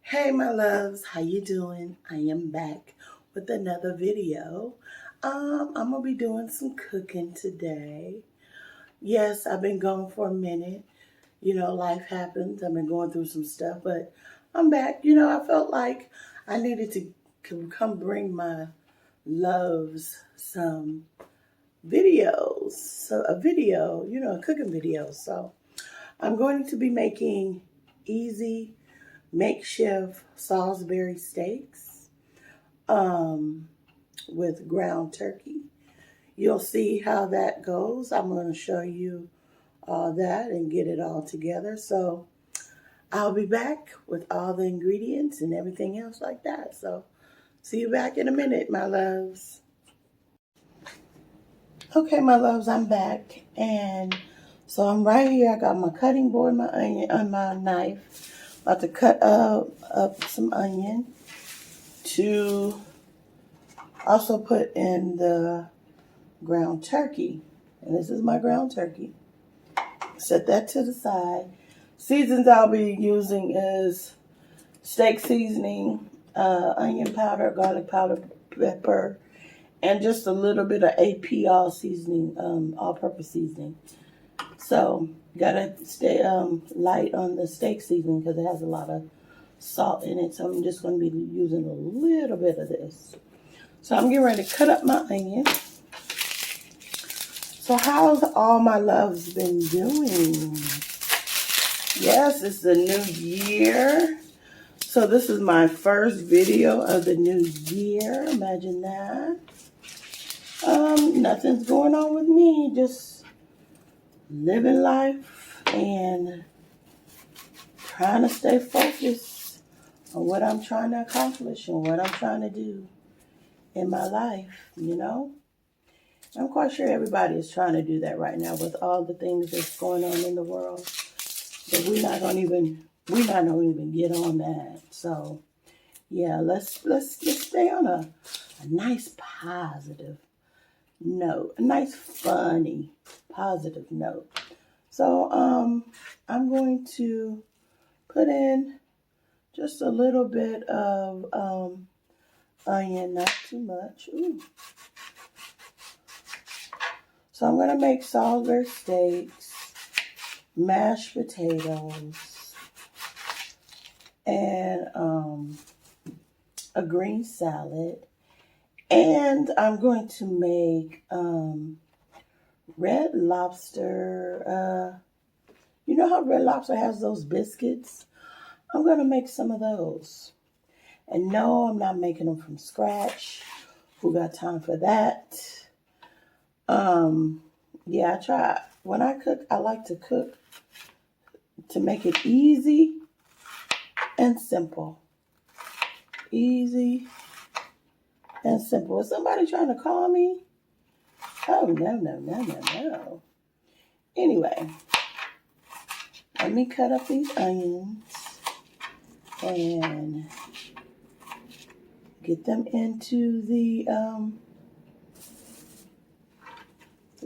Hey my loves, how you doing? I am back with another video. I'm gonna be doing some cooking today. Yes, I've been gone for a minute. Life happens. I've been going through some stuff, but I'm back. I felt like I needed to come bring my loves some videos. So a video, a cooking video. So I'm going to be making easy makeshift Salisbury steaks with ground turkey. You'll see how that goes. I'm going to show you all that and get it all together. So I'll be back with all the ingredients and everything else like that. So see you back in a minute, my loves. Okay, my loves, I'm back. And so I'm right here. I got my cutting board, my onion on my knife. About to cut up some onion to also put in the ground turkey. And this is my ground turkey. Set that to the side. Seasons I'll be using is steak seasoning, onion powder, garlic powder, pepper, and just a little bit of AP all seasoning, all-purpose seasoning. So gotta stay light on the steak seasoning because it has a lot of salt in it. So I'm just going to be using a little bit of this. So I'm getting ready to cut up my onion. So how's all my loves been doing? Yes, it's the new year. So this is my first video of the new year. Imagine that. Nothing's going on with me. Just living life and trying to stay focused on what I'm trying to accomplish and what I'm trying to do in my life, I'm quite sure everybody is trying to do that right now with all the things that's going on in the world. But we're not gonna even get on that. So yeah, let's stay on a nice positive note, a nice funny positive note. So I'm going to put in just a little bit of onion, not too much. Ooh. So I'm gonna make Salisbury steaks, mashed potatoes, and a green salad. And I'm going to make Red Lobster. You know how Red Lobster has those biscuits? I'm going to make some of those. And no, I'm not making them from scratch. Who got time for that? Yeah, I try. When I cook, I like to cook to make it easy and simple. Easy and simple. Is somebody trying to call me? Oh, no. Anyway, let me cut up these onions and get them into the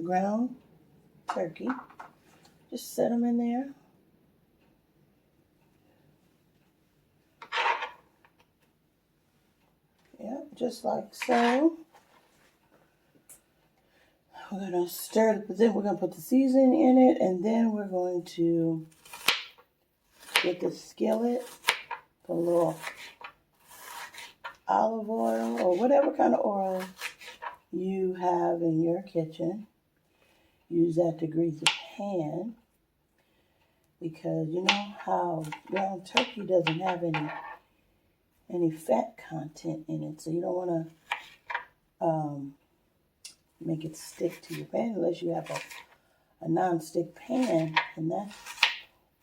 ground turkey. Just set them in there. Yep, just like so. We're going to stir it, but then we're going to put the seasoning in it, and then we're going to get the skillet, put a little olive oil or whatever kind of oil you have in your kitchen. Use that to grease the pan because you know how ground turkey doesn't have any fat content in it, so you don't want to make it stick to your pan unless you have a non-stick pan, and that's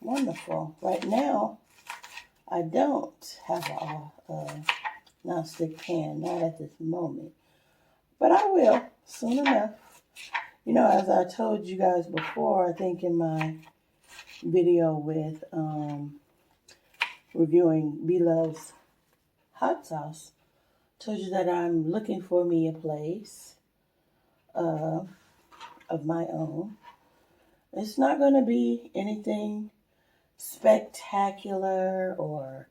wonderful. Right now, I don't have a non-stick pan, not at this moment, but I will soon enough. As I told you guys before, I think in my video with reviewing B-Love's hot sauce, told you that I'm looking for me a place of my own. It's not going to be anything spectacular or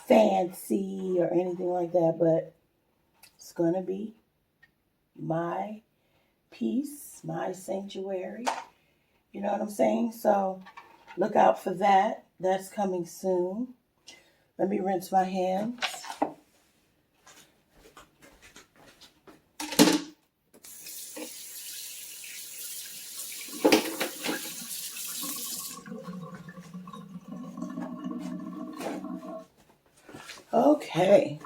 fancy or anything like that, but it's gonna be my peace, my sanctuary. You know what I'm saying? So look out for that. That's coming soon. Let me rinse my hands. Okay,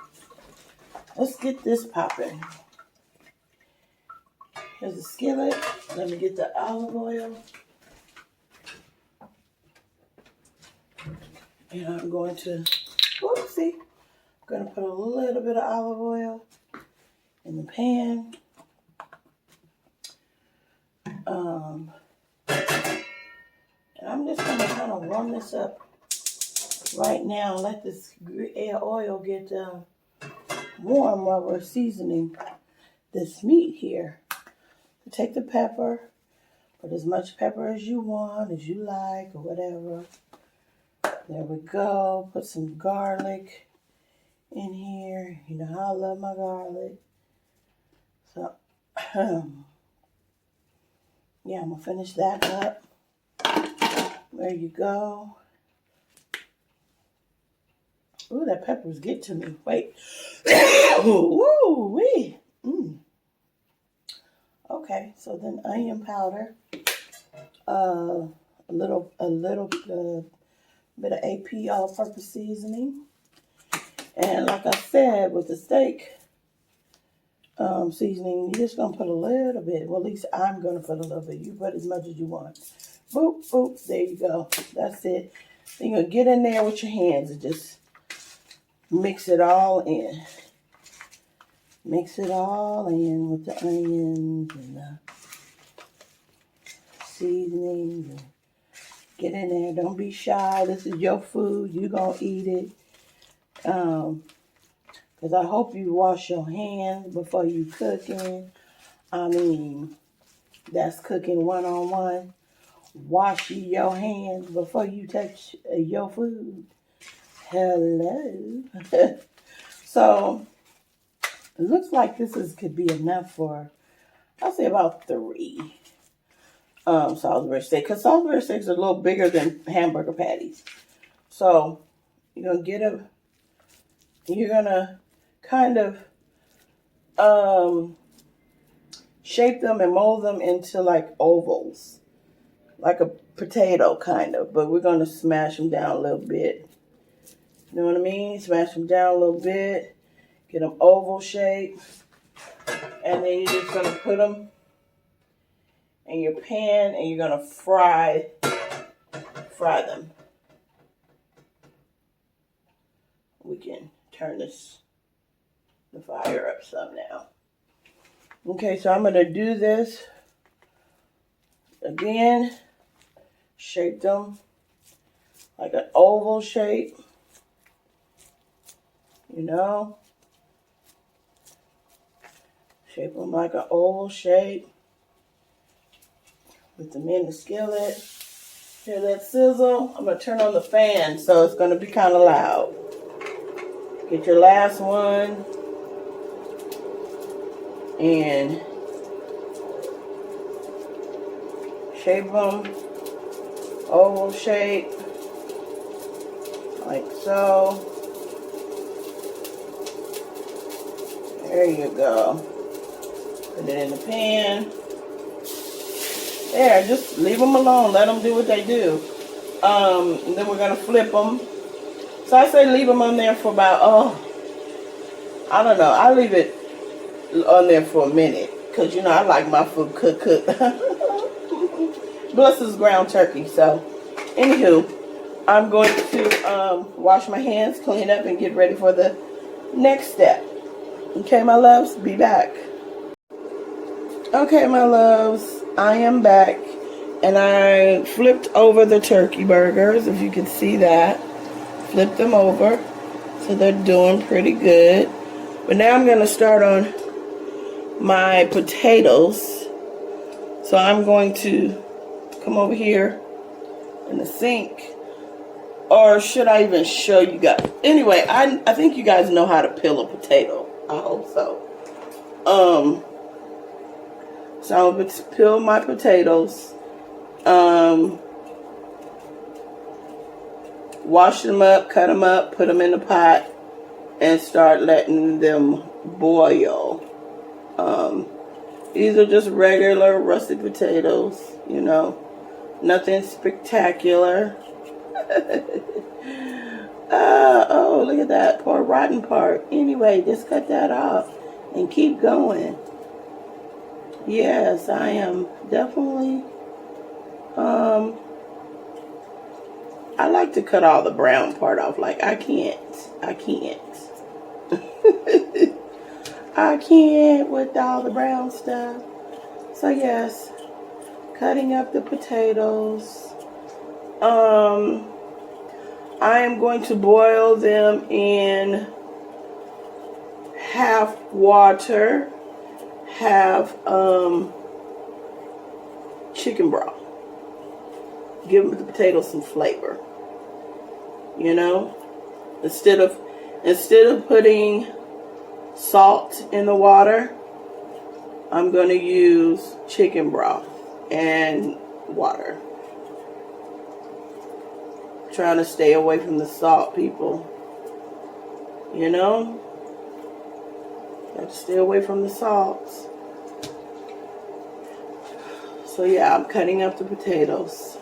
let's get this popping. Here's the skillet. Let me get the olive oil. And I'm going to, whoopsie, I'm going to put a little bit of olive oil in the pan. And I'm just going to kind of warm this up right now. Let this oil get warm while we're seasoning this meat here. So take the pepper, put as much pepper as you want, as you like, or whatever. There we go. Put some garlic in here. You know how I love my garlic. So, yeah, I'm going to finish that up. There you go. Ooh, that pepper's getting to me. Wait. Ooh, wee. Okay, so then onion powder. A little bit of AP all-purpose seasoning. And like I said, with the steak seasoning, you're just going to put a little bit. Well, at least I'm going to put a little bit. You put as much as you want. Boop, boop. There you go. That's it. Then you're going to get in there with your hands and just mix it all in. Mix it all in with the onions and the seasoning. Get in there. Don't be shy. This is your food. You're going to eat it. Because I hope you wash your hands before you cooking. I mean, that's cooking one-on-one. Wash your hands before you touch your food. Hello. So, it looks like this could be enough for, I'll say about 3 Salisbury steaks. Because Salisbury steaks are a little bigger than hamburger patties. So, you're going to kind of shape them and mold them into like ovals. Like a potato, kind of. But we're going to smash them down a little bit. You know what I mean? Smash them down a little bit. Get them oval shape. And then you're just going to put them in your pan and you're going to fry them. We can turn the fire up some now. Okay, so I'm going to do this again. Shape them like an oval shape. You know? Shape them like an oval shape. Put them in the skillet. Hear that sizzle? I'm going to turn on the fan so it's going to be kind of loud. Get your last one. And shape them oval shape. Like so. There you go. Put it in the pan. There, just leave them alone. Let them do what they do. And then we're going to flip them. So I say leave them on there for about, I don't know. I leave it on there for a minute. Because, you know, I like my food cooked. Plus it's ground turkey. So, anywho, I'm going to wash my hands, clean up, and get ready for the next step. Okay, my loves, be back. Okay, my loves, I am back. And I flipped over the turkey burgers, if you can see that. Flipped them over. So they're doing pretty good. But now I'm going to start on my potatoes. So I'm going to come over here in the sink Or should I even show you guys? Anyway, I think you guys know how to peel a potato. I hope so. So I'm going to peel my potatoes. Wash them up, cut them up, put them in the pot, and start letting them boil. These are just regular russet potatoes, you know, nothing spectacular. Oh, look at that poor rotten part. Anyway, just cut that off and keep going. Yes, I am definitely, I like to cut all the brown part off. Like, I can't. I can't with all the brown stuff. So, yes, cutting up the potatoes. I am going to boil them in half water, half chicken broth. Give the potatoes some flavor. You know, instead of putting salt in the water, I'm going to use chicken broth and water. Trying to stay away from the salt, people. You know, got to stay away from the salts. So yeah, I'm cutting up the potatoes.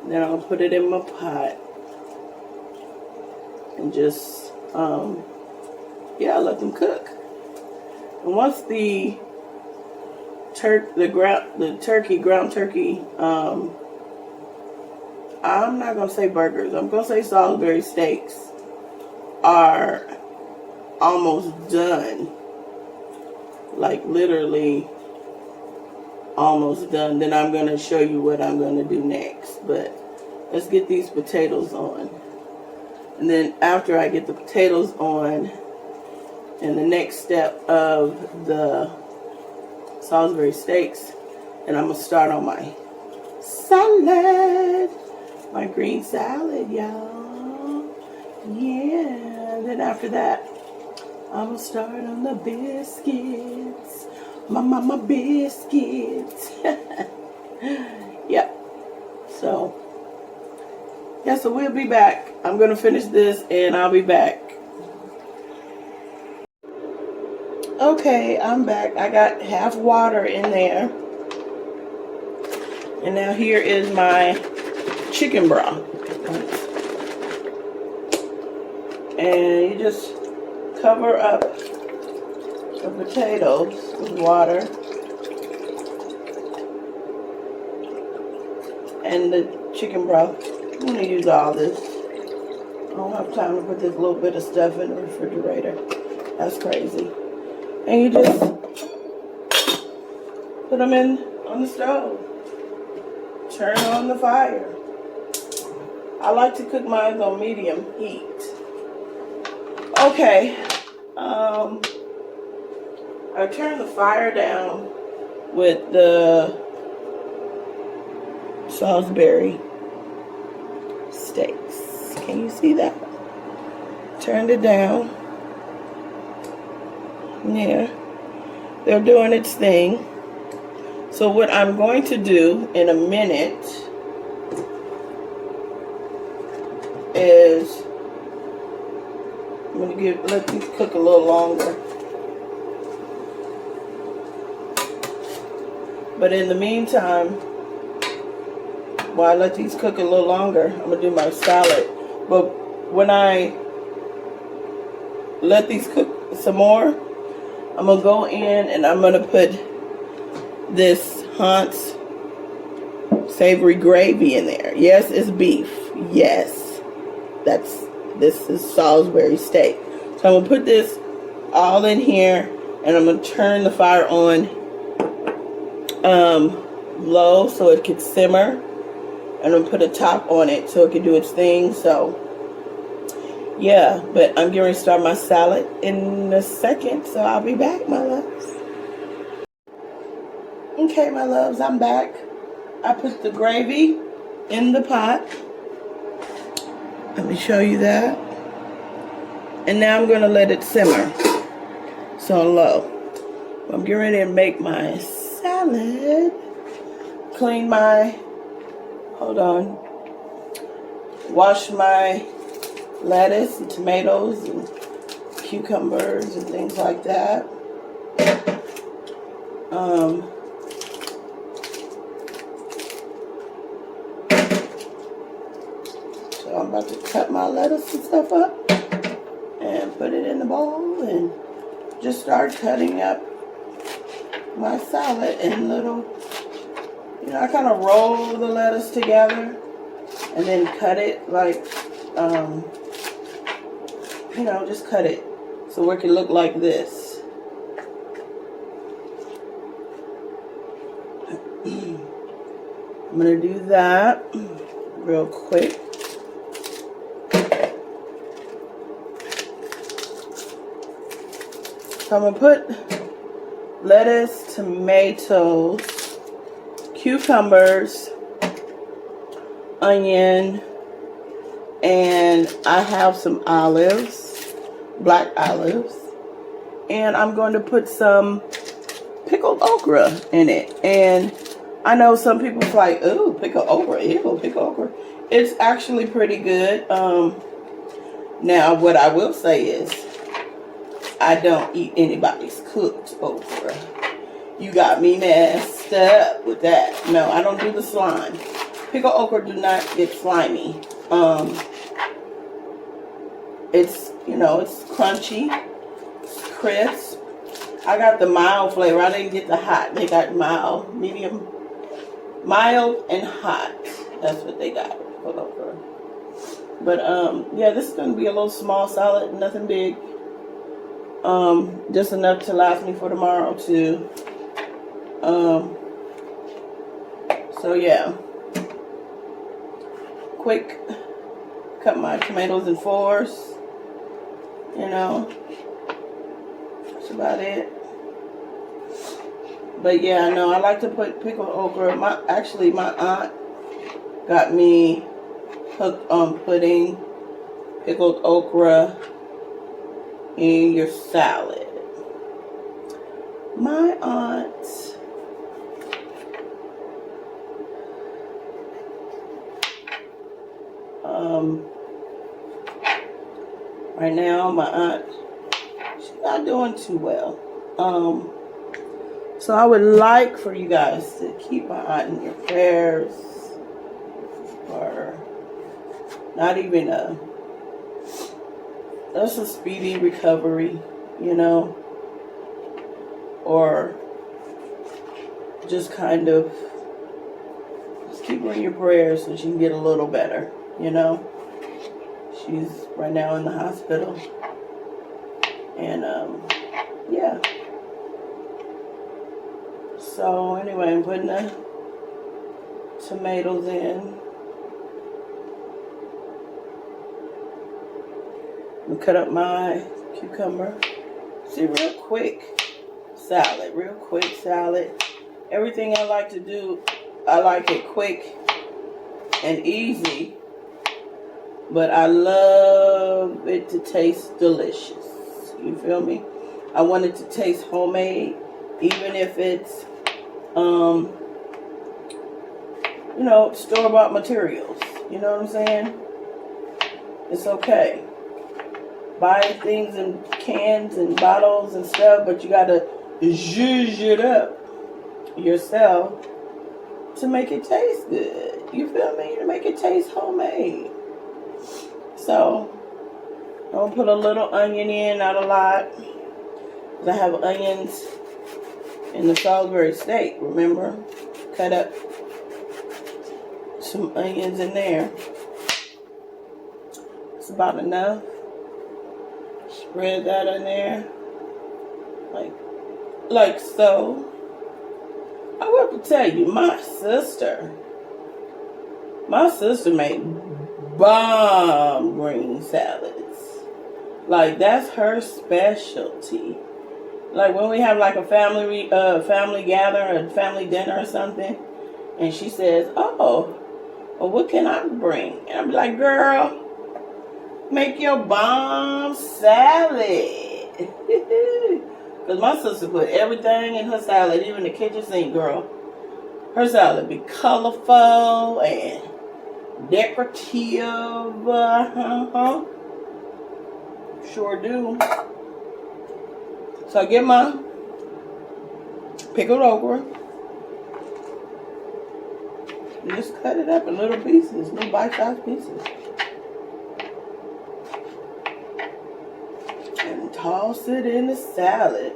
Then I'm going to put it in my pot and just, let them cook. And once the ground turkey, I'm not going to say burgers, I'm going to say Salisbury steaks are almost done. Like literally almost done. Then I'm going to show you what I'm going to do next. But let's get these potatoes on. And then after I get the potatoes on, and the next step of the Salisbury steaks, and I'm going to start on my salad. My green salad, y'all. Yeah. Then after that, I'm going to start on the biscuits. My biscuits. Yep. So, yeah, so we'll be back. I'm going to finish this and I'll be back. Okay, I'm back. I got half water in there. And now here is my chicken broth. And you just cover up the potatoes with water. And the chicken broth. I'm going to use all this. I don't have time to put this little bit of stuff in the refrigerator. That's crazy. And you just put them in on the stove. Turn on the fire. I like to cook mine on medium heat. Okay. I turn the fire down with the Salisbury steaks. Can you see that? Turned it down. Yeah. They're doing its thing. So what I'm going to do in a minute is I'm going to let these cook a little longer. But in the meantime, while I let these cook a little longer, I'm going to do my salad. But when I let these cook some more, I'm going to go in and I'm going to put this Hunt's savory gravy in there. Yes, it's beef. Yes, this is Salisbury steak. So I'm going to put this all in here and I'm going to turn the fire on low so it could simmer. And I'm going to put a top on it so it can do its thing. So yeah, but I'm getting ready to start my salad in a second, so I'll be back, my loves. Okay, my loves, I'm back. I put the gravy in the pot. Let me show you that. And now I'm going to let it simmer. So low. I'm getting ready to make my salad. Clean my, hold on. Wash my lettuce and tomatoes and cucumbers and things like that. So I'm about to cut my lettuce and stuff up and put it in the bowl and just start cutting up my salad in little, you know, I kind of roll the lettuce together and then cut it like, you know, just cut it so it can look like this. I'm going to do that real quick. So I'm going to put lettuce, tomatoes, cucumbers, onion, and I have some olives, black olives, and I'm going to put some pickled okra in it. And I know some people's like, ooh, pickled okra, ew, pickled okra. It's actually pretty good. Now what I will say is I don't eat anybody's cooked okra. You got me messed up with that. No, I don't do the slime. Pickled okra do not get slimy. It's, you know, it's crunchy, it's crisp. I got the mild flavor. I didn't get the hot. They got mild, medium, mild and hot. That's what they got. Pickled okra. But yeah, this is gonna be a little small salad, nothing big. Just enough to last me for tomorrow too. So yeah. Quick, cut my tomatoes in fours. You know, that's about it. But yeah, I know I like to put pickled okra. My aunt got me hooked on putting pickled okra in your salad. My aunt right now, my aunt, she's not doing too well. So I would like for you guys to keep my aunt in your prayers, or not even just a speedy recovery, you know, or just kind of just keep her in your prayers so she can get a little better, you know. She's right now in the hospital, and yeah. So anyway, I'm putting the tomatoes in. I'm gonna cut up my cucumber. See, real quick salad. Everything I like to do, I like it quick and easy. But I love it to taste delicious. You feel me? I want it to taste homemade, even if it's, you know, store-bought materials. You know what I'm saying? It's okay. Buy things in cans and bottles and stuff, but you gotta zhuzh it up yourself to make it taste good. You feel me? To make it taste homemade. So, I'm going to put a little onion in, not a lot. Because I have onions in the Salisbury steak, remember? Cut up some onions in there. It's about enough. Spread that in there. Like so. I want to tell you, my sister made bomb green salads. Like, that's her specialty. Like, when we have like a family gather, a family dinner or something, and she says, oh, well, what can I bring? And I'm like, girl, Make your bomb salad. Because my sister put everything in her salad, even the kitchen sink, girl. Her salad be colorful and decorative. Sure do. So I get my pickled okra. Just cut it up in little pieces, little bite-sized pieces. And toss it in the salad.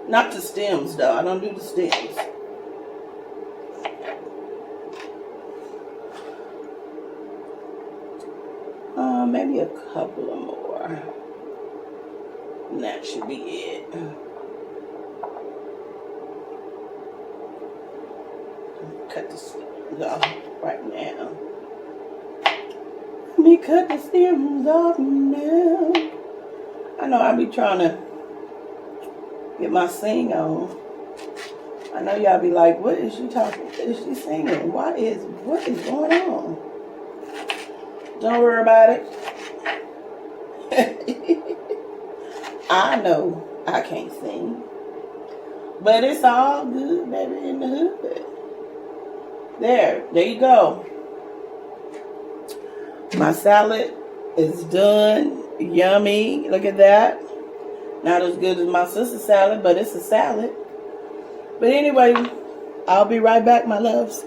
Not the stems, though. I don't do the stems. Maybe a couple of more. And that should be it. Cut the stems off right now. Let me cut the stems off now. I know I be trying to get my sing on. I know y'all be like, what is she talking? Is she singing? What is going on? Don't worry about it. I know I can't sing. But it's all good, baby, in the hood. There you go. My salad is done. Yummy. Look at that. Not as good as my sister's salad, but it's a salad. But anyway, I'll be right back, my loves.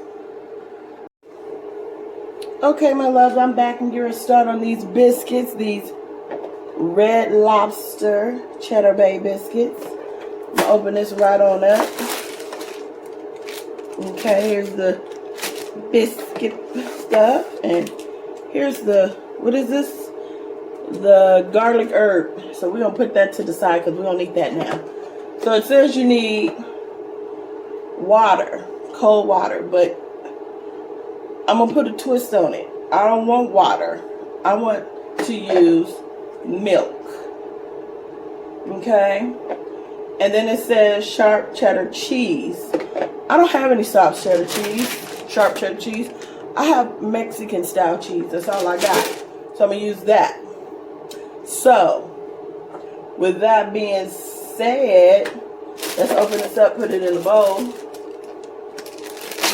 Okay, my loves, I'm back and getting started on these biscuits, these Red Lobster Cheddar Bay biscuits. I'm gonna open this right on up. Okay, here's the biscuit stuff, and here's the, what is this? The garlic herb. So we're gonna put that to the side because we don't need that now. So it says you need water, cold water, but I'm gonna put a twist on it. I don't want water. I want to use milk. Okay? And then it says sharp cheddar cheese. I don't have any sharp cheddar cheese. I have Mexican style cheese. That's all I got. So I'm gonna use that. So, with that being said, let's open this up, put it in the bowl,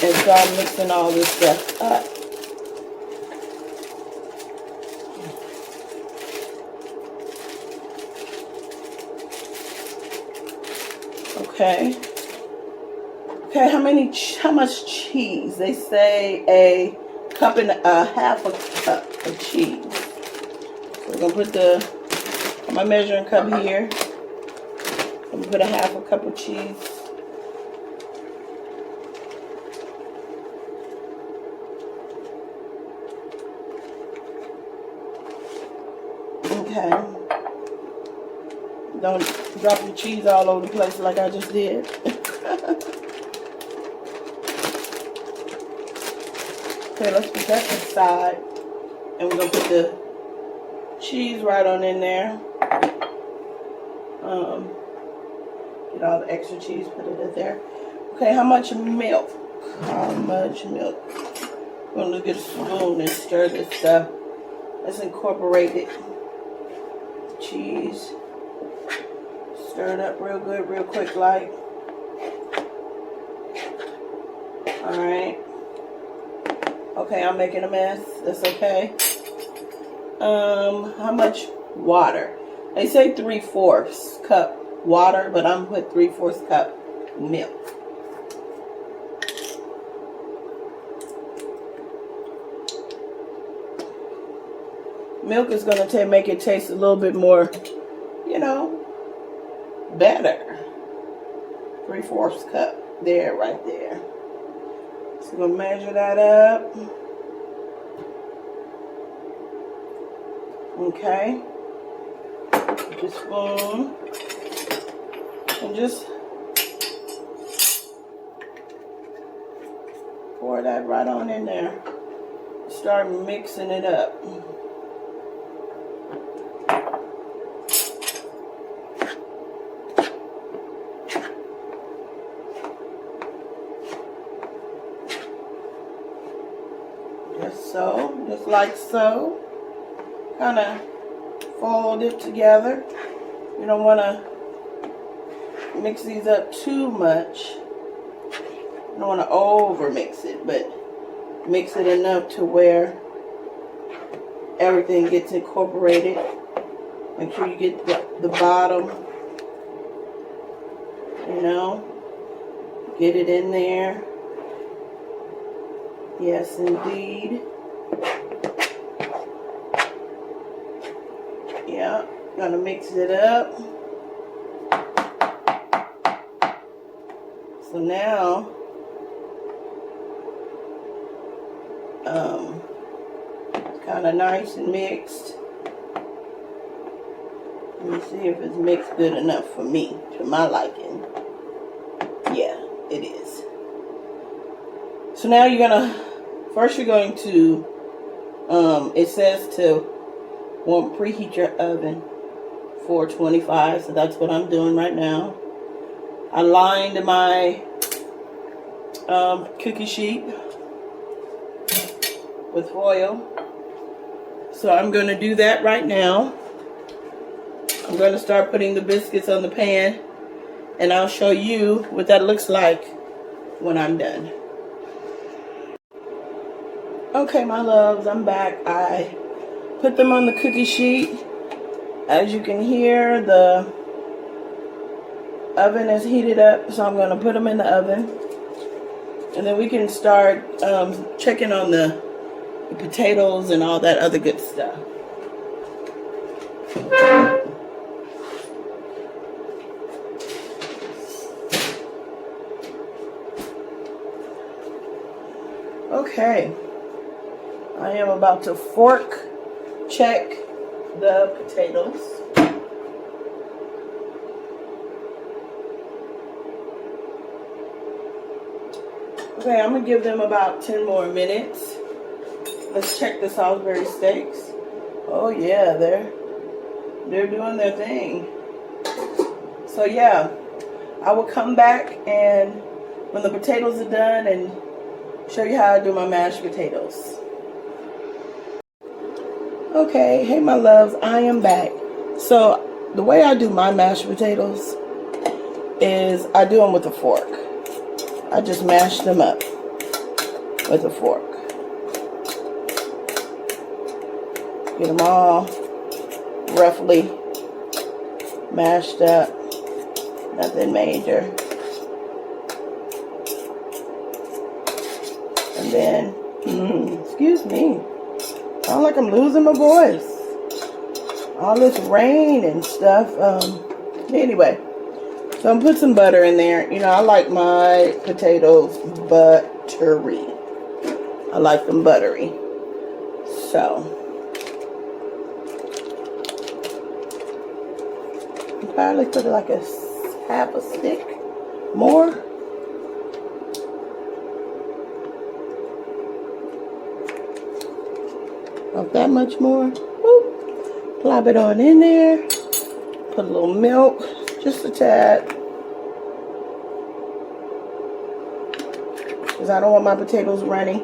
and start mixing all this stuff up. Okay. Okay, how much cheese? They say a cup and a half a cup of cheese. So we're gonna put my measuring cup here. I'm gonna put a half a cup of cheese. Okay. Don't drop your cheese all over the place like I just did. Okay, let's put that aside. And we're going to put the cheese right on in there. Get all the extra cheese, put it in there. Okay, how much milk? How much milk? We're going to get a spoon and stir this stuff. Let's incorporate it. Cheese. Stir it up real good, real quick like. Alright. Okay, I'm making a mess. That's okay. How much water? They say 3/4 cup water, but I'm going to put 3/4 cup milk. Milk is going to make it taste a little bit more, you know, better. 3/4 cup. There, right there. So we're going to measure that up. Okay. With a spoon. And just pour that right on in there. Start mixing it up. So, just like so. kind of fold it together. You don't want to mix these up too much. You don't want to over mix it, but mix it enough to where everything gets incorporated. Make sure you get the bottom, you know, get it in there. Yes, indeed. Yeah, gonna mix it up. So now, it's kind of nice and mixed. Let me see if it's mixed good enough for me, to my liking. Yeah, it is. So now you're gonna, first you're going to, it says to preheat your oven 425, so that's what I'm doing right now. I lined my cookie sheet with foil. So I'm going to do that right now. I'm going to start putting the biscuits on the pan, and I'll show you what that looks like when I'm done. Okay, my loves, I'm back. I put them on the cookie sheet. As you can hear, the oven is heated up, so I'm going to put them in the oven. And then we can start checking on the potatoes and all that other good stuff. Okay, I am about to fork check the potatoes. Okay, I'm gonna give them about 10 more minutes. Let's check the Salisbury steaks. Oh yeah, they're doing their thing. So yeah, I will come back and when the potatoes are done and show you how I do my mashed potatoes. Okay, hey my loves, I am back. So the way I do my mashed potatoes is I do them with a fork. I just mash them up with a fork. Get them all roughly mashed up. Nothing major. And then, excuse me. Sound like I'm losing my voice. All this rain and stuff. Anyway. So I'm gonna put some butter in there. You know, I like my potatoes buttery. I like them buttery. So I'll probably put like a half a stick more. Not that much more. Whoop. Plop it on in there. Put a little milk. Just a tad. Because I don't want my potatoes runny.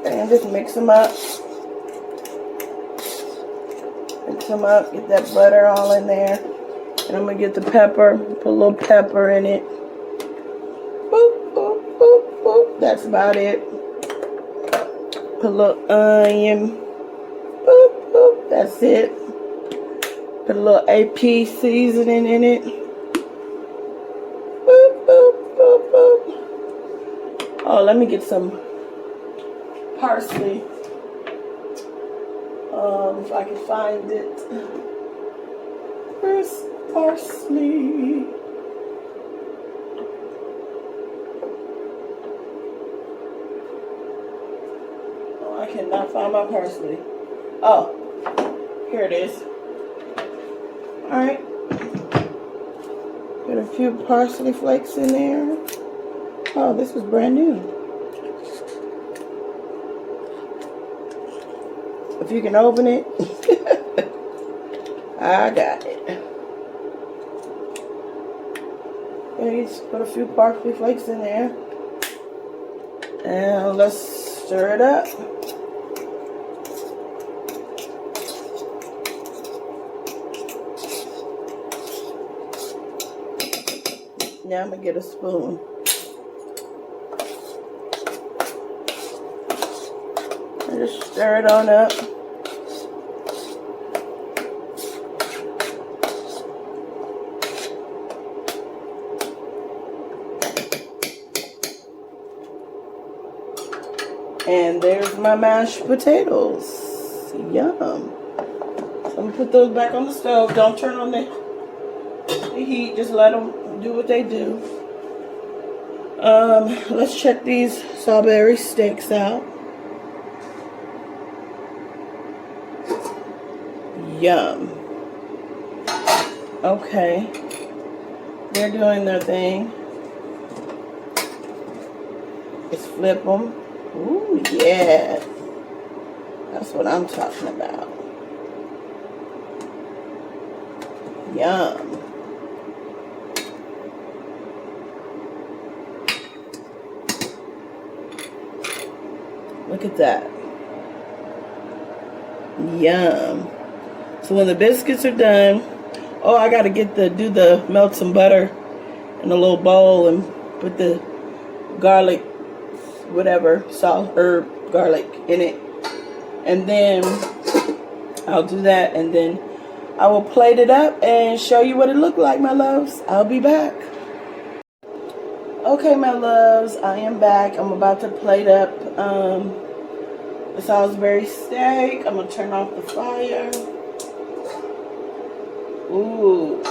Okay, and just mix them up. Mix them up. Get that butter all in there. And I'm going to get the pepper. Put a little pepper in it. Boop, boop, boop, boop. That's about it. Put a little onion. Boop, boop. That's it. Put a little AP seasoning in it. Boop, boop, boop, boop. Oh, let me get some parsley. If I can find it. Where's parsley? Oh, I cannot find my parsley. Oh, here it is. Alright, put a few parsley flakes in there. Oh, this was brand new. If you can open it, I got it. Okay, just put a few parsley flakes in there. And let's stir it up. Now I'm going to get a spoon. And just stir it on up. And there's my mashed potatoes. Yum. So I'm going to put those back on the stove. Don't turn on the heat. Just let them do what they do. Let's check these Salisbury steaks out. Yum. Okay. They're doing their thing. Let's flip them. Ooh, yeah. That's what I'm talking about. Yum. Look at that. Yum. So when the biscuits are done, oh, I gotta melt some butter in a little bowl and put the garlic, whatever, salt, herb, garlic in it. And then I'll do that, and then I will plate it up and show you what it looked like, my loves. I'll be back. Okay, my loves, I am back. I'm about to plate up the Salisbury steak. I'm gonna turn off the fire. Ooh.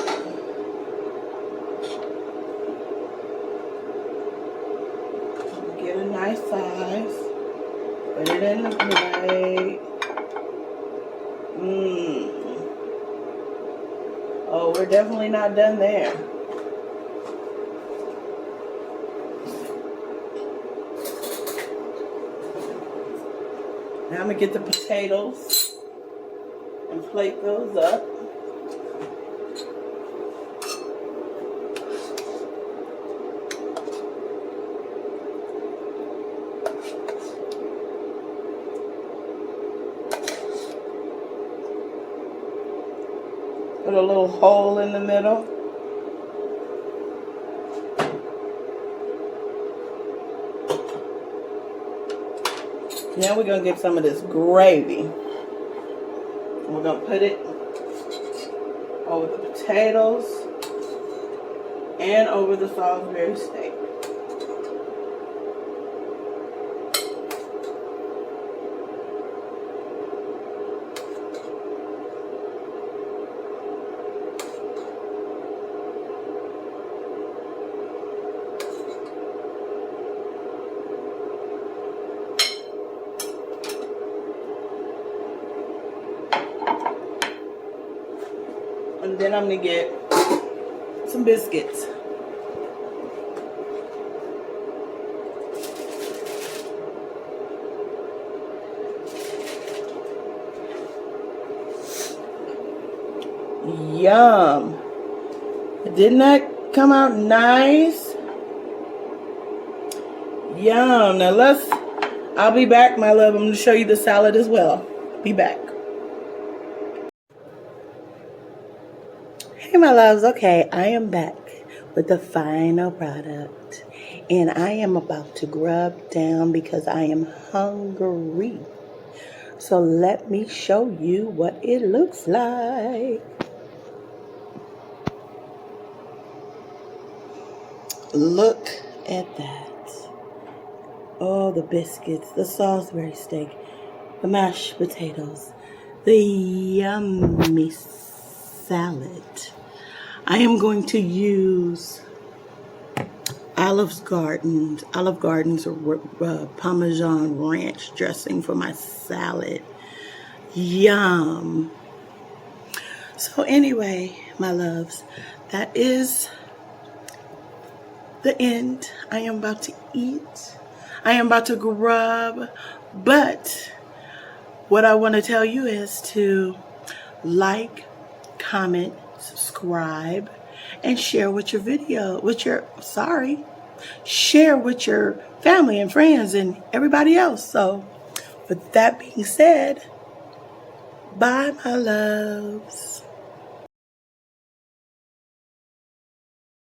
Get a nice size. Put it in the plate. Oh, we're definitely not done there. Now I'm going to get the potatoes and plate those up. Put a little hole in the middle. Now we're going to get some of this gravy. We're going to put it over the potatoes and over the Salisbury steak. And then I'm going to get some biscuits. Yum. Didn't that come out nice? Yum. Now I'll be back, my love. I'm going to show you the salad as well. Be back. Hey, my loves. Okay, I am back with the final product. And I am about to grub down because I am hungry. So let me show you what it looks like. Look at that. Oh, the biscuits, the Salisbury steak, the mashed potatoes, the yummy salad. I am going to use Olive Garden's Parmesan ranch dressing for my salad. Yum. So anyway, my loves, that is the end. I am about to eat. I am about to grub. But what I want to tell you is to like, comment, subscribe, and share with your share with your family and friends and everybody else. So with that being said, bye, my loves.